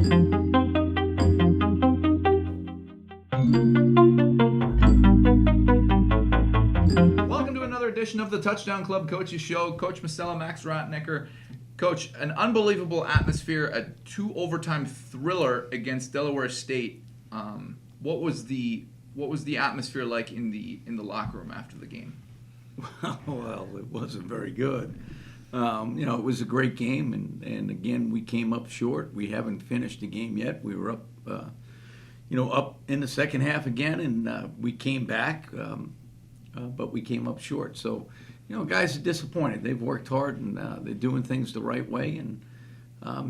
Welcome to another edition of the Touchdown Club Coaches Show. Coach Masella, Max Rottenecker. Coach, an unbelievable atmosphere, a 2-overtime thriller against Delaware State. What was the atmosphere like in the locker room after the game? Well, it wasn't very good. It was a great game, and again, we came up short. We haven't finished the game yet. We were up, up in the second half again, and we came back, but we came up short. So, guys are disappointed. They've worked hard, and they're doing things the right way, and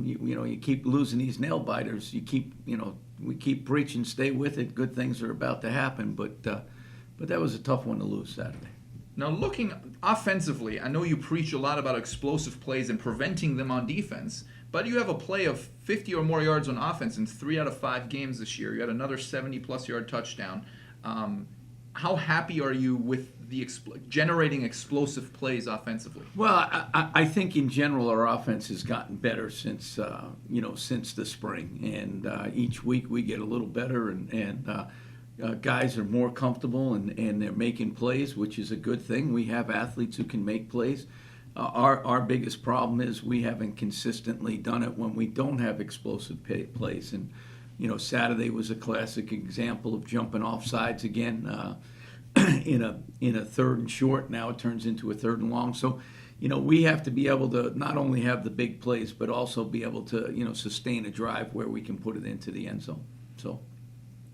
you keep losing these nail biters. We keep preaching, stay with it. Good things are about to happen, but that was a tough one to lose Saturday. Now, looking offensively, I know you preach a lot about explosive plays and preventing them on defense, but you have a play of 50 or more yards on offense in 3 out of 5 games this year. You had another 70-plus yard touchdown. How happy are you with the generating explosive plays offensively? Well, I think in general our offense has gotten better since the spring, and each week we get a little better, and guys are more comfortable and they're making plays, which is a good thing. We have athletes who can make plays. Our biggest problem is we haven't consistently done it when we don't have explosive plays. And Saturday was a classic example of jumping off sides again in a third and short. Now it turns into a third and long. So we have to be able to not only have the big plays, but also be able to sustain a drive where we can put it into the end zone. So.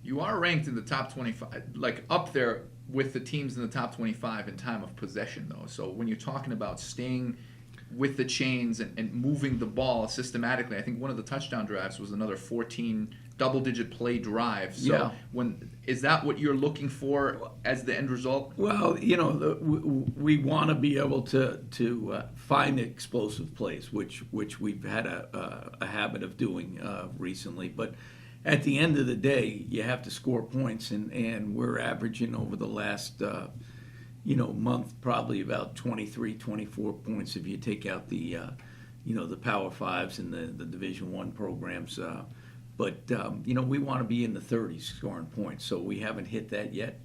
You are ranked in the top 25, like up there with the teams in the top 25 in time of possession, though. So when you're talking about staying with the chains and moving the ball systematically, I think one of the touchdown drives was another 14 double-digit play drives. So is that what you're looking for as the end result? Well, we want to be able to find explosive plays, which we've had a habit of doing recently, but. At the end of the day, you have to score points, and we're averaging over the last, month probably about 23, 24 points if you take out the Power Fives and the Division I programs. But we want to be in the 30s scoring points, so we haven't hit that yet.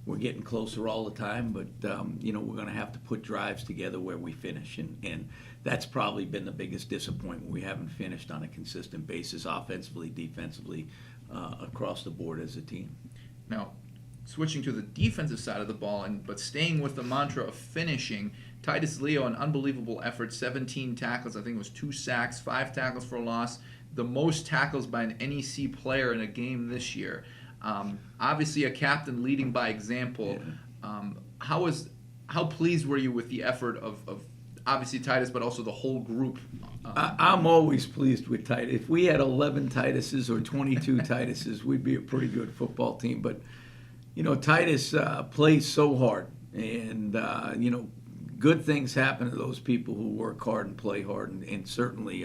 We're getting closer all the time, but we're going to have to put drives together where we finish, and that's probably been the biggest disappointment. We haven't finished on a consistent basis, offensively, defensively, across the board as a team. Now, switching to the defensive side of the ball, but staying with the mantra of finishing, Titus Leo, an unbelievable effort, 17 tackles, I think it was 2 sacks, 5 tackles for a loss, the most tackles by an NEC player in a game this year. Obviously a captain leading by example. Yeah. How pleased were you with the effort of obviously Titus, but also the whole group? I'm always pleased with Titus. If we had 11 Tituses or 22 Tituses, we'd be a pretty good football team. But, Titus plays so hard. And, good things happen to those people who work hard and play hard. And certainly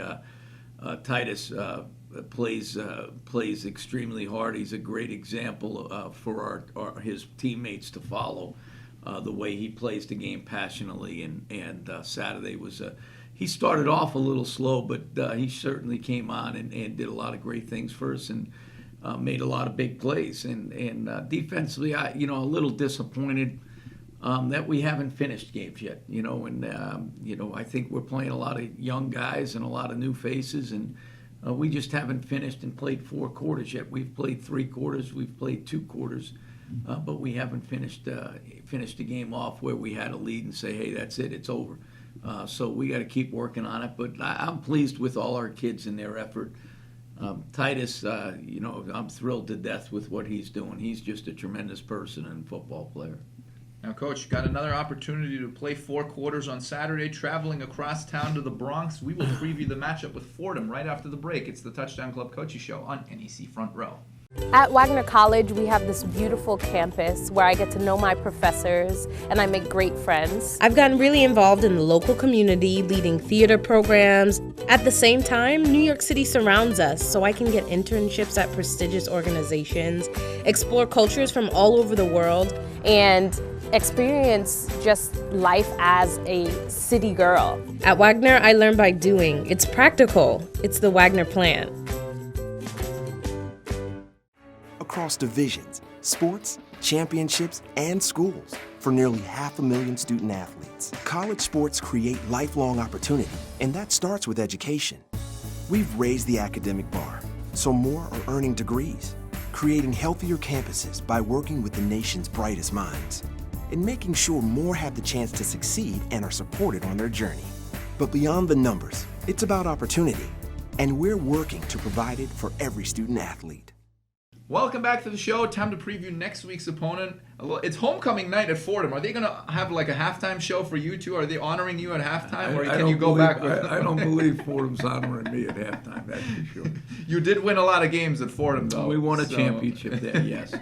Titus plays extremely hard. He's a great example for his teammates to follow. The way he plays the game passionately, and Saturday was he started off a little slow, but he certainly came on and did a lot of great things for us and made a lot of big plays. And defensively, a little disappointed that we haven't finished games yet. I think we're playing a lot of young guys and a lot of new faces, and we just haven't finished and played 4 quarters yet. We've played 3 quarters, we've played 2 quarters. But we haven't finished the game off where we had a lead and say, hey, that's it, it's over. So we got to keep working on it. But I'm pleased with all our kids and their effort. Titus, I'm thrilled to death with what he's doing. He's just a tremendous person and football player. Now, Coach, got another opportunity to play 4 quarters on Saturday, traveling across town to the Bronx. We will preview the matchup with Fordham right after the break. It's the Touchdown Club Coaches Show on NEC Front Row. At Wagner College, we have this beautiful campus where I get to know my professors and I make great friends. I've gotten really involved in the local community, leading theater programs. At the same time, New York City surrounds us, so I can get internships at prestigious organizations, explore cultures from all over the world, and experience just life as a city girl. At Wagner, I learn by doing. It's practical. It's the Wagner plan. across divisions, sports, championships, and schools for nearly 500,000 student athletes. College sports create lifelong opportunity, and that starts with education. We've raised the academic bar, so more are earning degrees, creating healthier campuses by working with the nation's brightest minds, and making sure more have the chance to succeed and are supported on their journey. But beyond the numbers, it's about opportunity, and we're working to provide it for every student athlete. Welcome back to the show. Time to preview next week's opponent. It's homecoming night at Fordham. Are they going to have like a halftime show for you two? Are they honoring you at halftime, or can you go back with I don't believe Fordham's honoring me at halftime, that's for sure. You did win a lot of games at Fordham, though. We won a championship there, yes.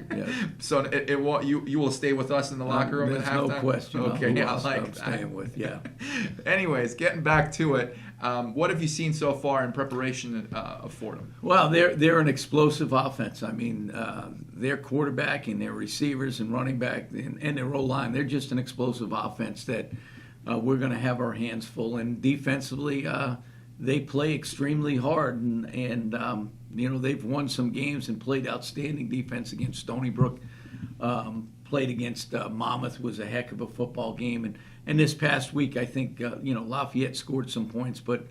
So it won't, you will stay with us in the locker room at halftime? There's no question. Okay, I I'm like that. staying with, yeah. Anyways, getting back to it, what have you seen so far in preparation of Fordham? Well, they're an explosive offense. I mean, their quarterback and their receivers and running back and their O-line, they're just an explosive offense that we're going to have our hands full. And defensively, they play extremely hard. And they've won some games and played outstanding defense against Stony Brook. Played against Monmouth, was a heck of a football game. And this past week, I think, Lafayette scored some points, but,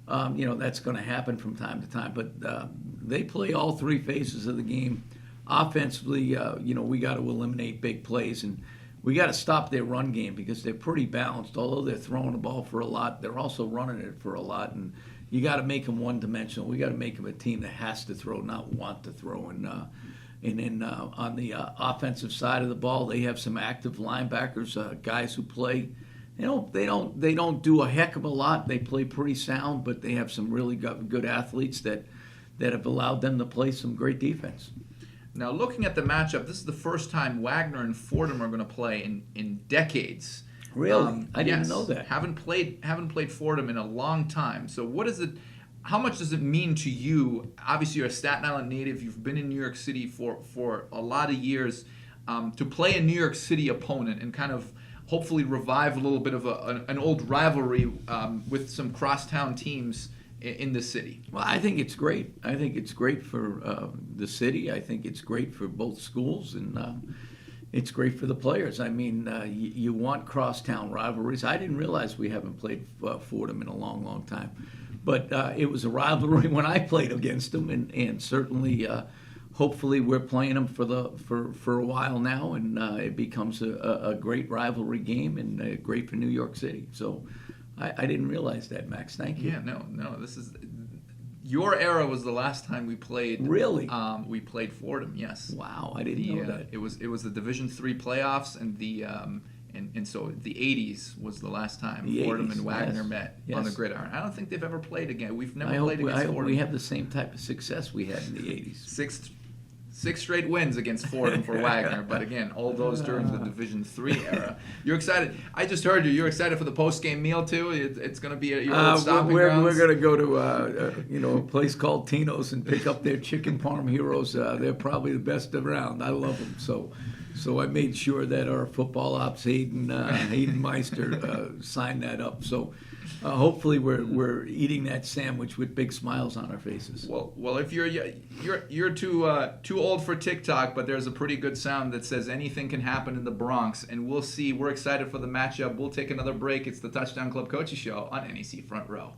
that's going to happen from time to time. But they play all three phases of the game. Offensively, we got to eliminate big plays, and we got to stop their run game because they're pretty balanced. Although they're throwing the ball for a lot, they're also running it for a lot, and you got to make them one-dimensional. We got to make them a team that has to throw, not want to throw. And then on the offensive side of the ball, they have some active linebackers, guys who play. They don't do a heck of a lot. They play pretty sound, but they have some really good athletes that have allowed them to play some great defense. Now, looking at the matchup, this is the first time Wagner and Fordham are going to play in decades. Really? I didn't know that. Haven't played Fordham in a long time. So what is it? How much does it mean to you? Obviously, you're a Staten Island native. You've been in New York City for a lot of years. To play a New York City opponent and kind of hopefully revive a little bit of an old rivalry with some crosstown teams in the city. Well, I think it's great. I think it's great for the city. I think it's great for both schools, and it's great for the players. I mean, you want crosstown rivalries. I didn't realize we haven't played Fordham in a long, long time. But it was a rivalry when I played against them, and certainly, hopefully, we're playing them for a while now, and it becomes a great rivalry game and great for New York City. So I didn't realize that, Max. Thank you. Yeah, no. This is your era was the last time we played. Really? We played Fordham. Yes. Wow, I didn't know that. It was the Division III playoffs, and the and so the 80s was the last time Fordham and Wagner met on the gridiron. I don't think they've ever played again. We've never played against Fordham. We have the same type of success we had in the 80s. Six straight wins against Fordham for Wagner, but again, all those during the Division III era. You're excited. I just heard you. You're excited for the post-game meal too. It's going to be your old stopping grounds. We're going to go to a place called Tino's and pick up their chicken parm heroes. They're probably the best around. I love them. So I made sure that our football ops Hayden Meister signed that up. So. Hopefully we're eating that sandwich with big smiles on our faces. Well, if you're too old for TikTok, but there's a pretty good sound that says anything can happen in the Bronx, and we'll see. We're excited for the matchup. We'll take another break. It's the Touchdown Club Coaches Show on NEC Front Row.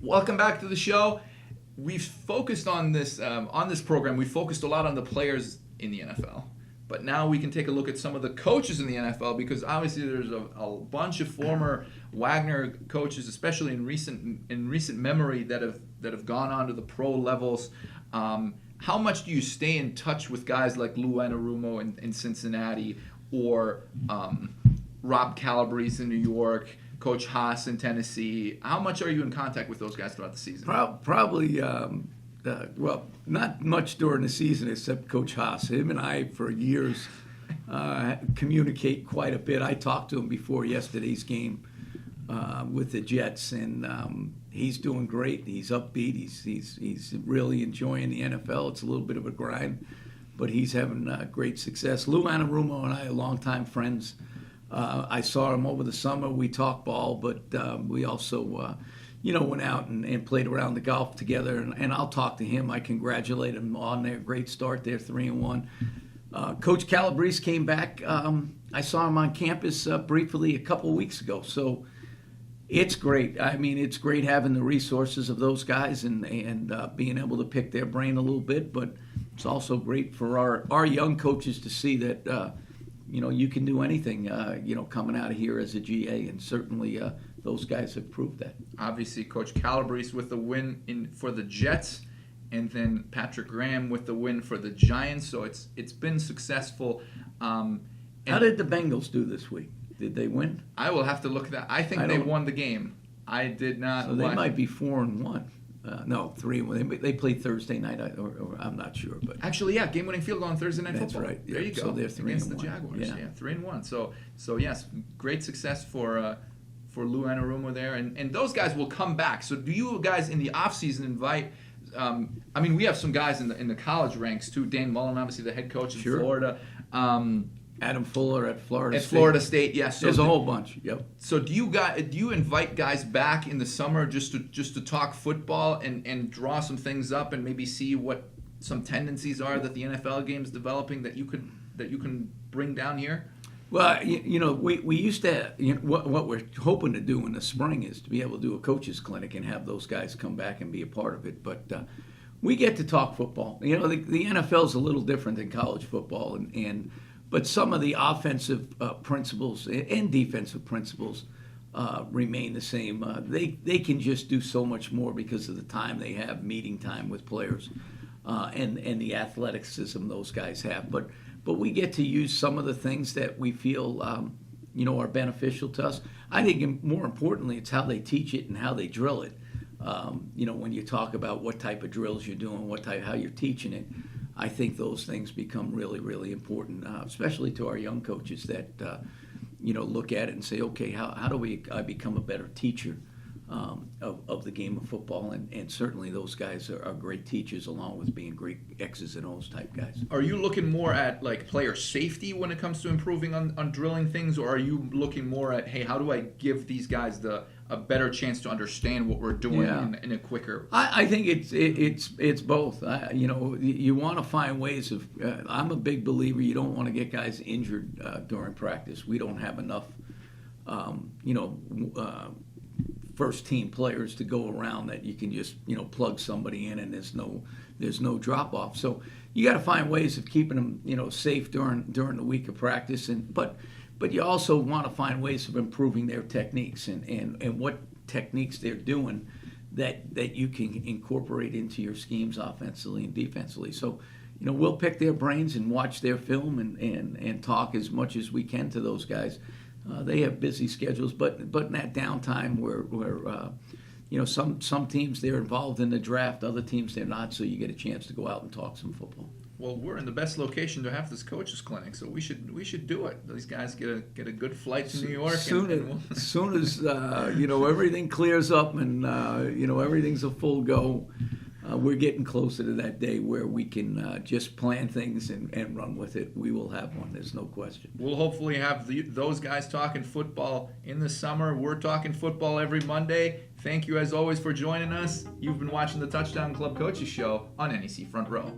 Welcome back to the show. we've focused on this program. We focused a lot on the players in the NFL, but now we can take a look at some of the coaches in the NFL, because obviously there's a bunch of former Wagner coaches, especially in recent memory, that have gone on to the pro levels. How much do you stay in touch with guys like Lou Anarumo in Cincinnati, or Rob Calabrese in New York, Coach Haas in Tennessee? How much are you in contact with those guys throughout the season? Probably, well, not much during the season except Coach Haas. Him and I, for years, communicate quite a bit. I talked to him before yesterday's game with the Jets, and he's doing great. He's upbeat. He's really enjoying the NFL. It's a little bit of a grind, but he's having great success. Lou Anarumo and I are longtime friends. I saw him over the summer. We talked ball, but we also, went out and played around the golf together. And I'll talk to him. I congratulate him on their great start. They're 3-1. Coach Calabrese came back. I saw him on campus briefly a couple weeks ago. So it's great. I mean, it's great having the resources of those guys and being able to pick their brain a little bit. But it's also great for our young coaches to see that you can do anything, coming out of here as a GA, and certainly those guys have proved that. Obviously, Coach Calabrese with the win for the Jets, and then Patrick Graham with the win for the Giants. So it's been successful. How did the Bengals do this week? Did they win? I will have to look at that. I think they won the game. I did not. So they might be 4-1. No, 3-1. They played Thursday night, or I'm not sure, but actually, yeah, game-winning field goal on Thursday Night Football. Football. That's right. There you go. So they're 3-1 against the Jaguars. Yeah, 3-1. So yes, great success for Lou Anarumo there, and those guys will come back. So do you guys in the offseason invite? We have some guys in the college ranks too. Dan Mullen, obviously the head coach in Florida. Adam Fuller at Florida State. At Florida State, yes. There's a whole bunch. Yep. So do you invite guys back in the summer just to talk football and draw some things up and maybe see what some tendencies are that the NFL game's developing that you can bring down here? Well, we used to. What we're hoping to do in the spring is to be able to do a coaches clinic and have those guys come back and be a part of it. But we get to talk football. The NFL is a little different than college football, but some of the offensive principles and defensive principles remain the same. They can just do so much more because of the time they have, meeting time with players, and the athleticism those guys have. But we get to use some of the things that we feel are beneficial to us. I think more importantly, it's how they teach it and how they drill it. When you talk about what type of drills you're doing, how you're teaching it, I think those things become really, really important, especially to our young coaches that, look at it and say, okay, how do I become a better teacher of the game of football? And certainly those guys are great teachers, along with being great X's and O's type guys. Are you looking more at like player safety when it comes to improving on drilling things, or are you looking more at, hey, how do I give these guys a better chance to understand what we're doing in a quicker? I think it's both. You want to find ways of. I'm a big believer. You don't want to get guys injured during practice. We don't have enough, first team players to go around that you can just plug somebody in and there's no drop off. So you got to find ways of keeping them safe during the week of practice, but you also want to find ways of improving their techniques and what techniques they're doing that you can incorporate into your schemes offensively and defensively. So, we'll pick their brains and watch their film and talk as much as we can to those guys. They have busy schedules, but in that downtime where some teams they're involved in the draft, other teams they're not, so you get a chance to go out and talk some football. Well, we're in the best location to have this coaches clinic, so we should do it. These guys get a good flight to New York. As soon as everything clears up and everything's a full go, we're getting closer to that day where we can just plan things and run with it. We will have one. There's no question. We'll hopefully have those guys talking football in the summer. We're talking football every Monday. Thank you as always for joining us. You've been watching the Touchdown Club Coaches Show on NEC Front Row.